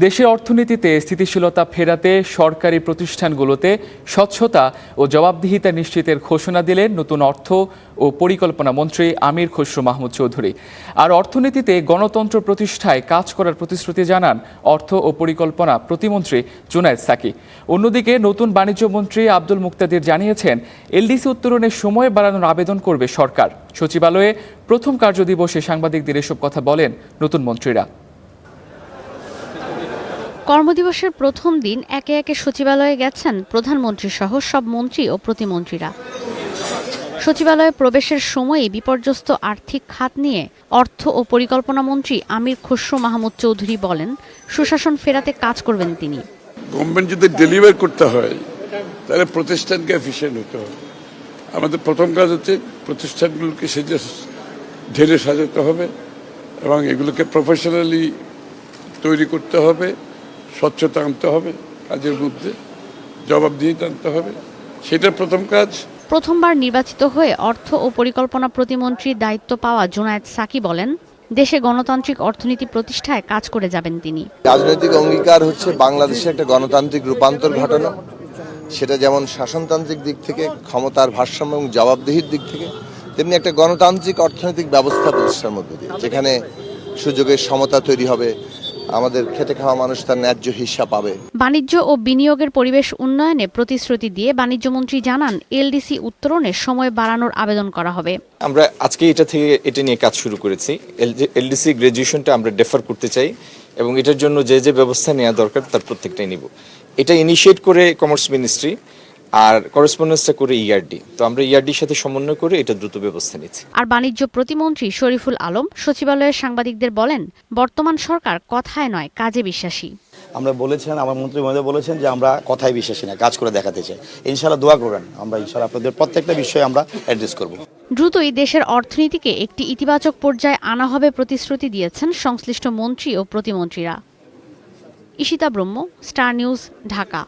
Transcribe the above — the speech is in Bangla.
দেশের অর্থনীতিতে স্থিতিশীলতা ফেরাতে সরকারি প্রতিষ্ঠানগুলোতে স্বচ্ছতা ও জবাবদিহিতা নিশ্চিতের ঘোষণা দিলেন নতুন অর্থ ও পরিকল্পনা মন্ত্রী আমির খসরু মাহমুদ চৌধুরী। আর অর্থনীতিতে গণতন্ত্র প্রতিষ্ঠায় কাজ করার প্রতিশ্রুতি জানান অর্থ ও পরিকল্পনা প্রতিমন্ত্রী জুনায়েদ সাকি। অন্যদিকে নতুন বাণিজ্য মন্ত্রী আব্দুল মুক্তাদির জানিয়েছেন, এলডিসি উত্তোলনের সময় বাড়ানোর আবেদন করবে সরকার। সচিবালয়ে প্রথম কার্যদিবসে সাংবাদিকদের এসব কথা বলেন নতুন মন্ত্রীরা। কর্মদিবসের প্রথম দিন একে একে সচিবালয়ে গেছেন প্রধানমন্ত্রী সহ সব মন্ত্রী ও প্রতিমন্ত্রীরা। সচিবালয়ে প্রবেশের সময়ই বিপর্যস্ত আর্থিক খাত নিয়ে অর্থ ও পরিকল্পনা মন্ত্রী আমির খসরু মাহমুদ চৌধুরী বলেন, সুশাসন ফেরাতে কাজ করবেন তিনি। গভর্নমেন্ট যদি ডেলিভার করতে হয় তাহলে প্রতিষ্ঠানকে এফিশিয়েন্ট হতে হবে। আমাদের প্রথম কাজ হচ্ছে প্রতিষ্ঠানগুলোকে ঢেলে সাজাতে হবে এবং এগুলোকে প্রফেশনালি তৈরি করতে হবে, স্বচ্ছতা আনতে হবে, কাজের মধ্যে জবাবদিহিতা আনতে হবে, সেটা প্রথম কাজ। প্রথমবার নির্বাচিত হয়ে অর্থ ও পরিকল্পনা প্রতিমন্ত্রীর দায়িত্ব পাওয়া জুনায়েদ সাকি বলেন, দেশে গণতান্ত্রিক অর্থনীতি প্রতিষ্ঠায় কাজ করে যাবেন তিনি। রাজনৈতিক অঙ্গীকার হচ্ছে বাংলাদেশে একটা গণতান্ত্রিক রূপান্তর ঘটানো, সেটা যেমন শাসনতান্ত্রিক দিক থেকে, ক্ষমতার ভারসাম্য এবং জবাবদিহির দিক থেকে, তেমনি একটা গণতান্ত্রিক অর্থনৈতিক ব্যবস্থা প্রতিষ্ঠার মধ্যে দিয়ে, যেখানে সুযোগের সমতা তৈরি হবে, আমাদের খেটে খাওয়া মানুষ তার ন্যায্য হিসাব পাবে। বাণিজ্য ও বিনিয়োগের পরিবেশ উন্নয়নে প্রতিশ্রুতি দিয়ে বাণিজ্যমন্ত্রী জানান, এলডিসি উত্তোলনের সময় বাড়ানোর আবেদন করা হবে। আমরা আজকে এটা নিয়ে কাজ শুরু করেছি। এলডিসি গ্রাজুয়েশনটা আমরা ডেফার করতে চাই এবং এটার জন্য যে ব্যবস্থা নেওয়া দরকার তার প্রত্যেকটাই নিব। এটা ইনিশিয়েট করে কমার্স মিনিস্ট্রি আর করেসপন্ডেন্সটা করে ইআরডি। তো আমরা ইআরডির সাথে সমন্বয় করে এটা দ্রুত ব্যবস্থা নিচ্ছি। আর বাণিজ্য প্রতিমন্ত্রী শরীফুল আলম সচিবালয়ের সাংবাদিকদের বলেন, বর্তমান সরকার কথায় নয় কাজে বিশ্বাসী। আমরা বলেছেন, আমার মন্ত্রী মহোদয় বলেছেন যে আমরা কথায় বিশ্বাসী না, কাজ করে দেখাতে চাই। ইনশাআল্লাহ দোয়া করবেন, আমরা ইনশাআল্লাহ আপনাদের প্রত্যেকটা বিষয়ে আমরা অ্যাড্রেস করব। দ্রুতই দেশের অর্থনীতিকে একটি ইতিবাচক পর্যায়ে আনা হবে প্রতিশ্রুতি দিয়েছেন সংশ্লিষ্ট মন্ত্রী ও প্রতিমন্ত্রীরা। ঈশিতা ব্রহ্ম, স্টার নিউজ, ঢাকা।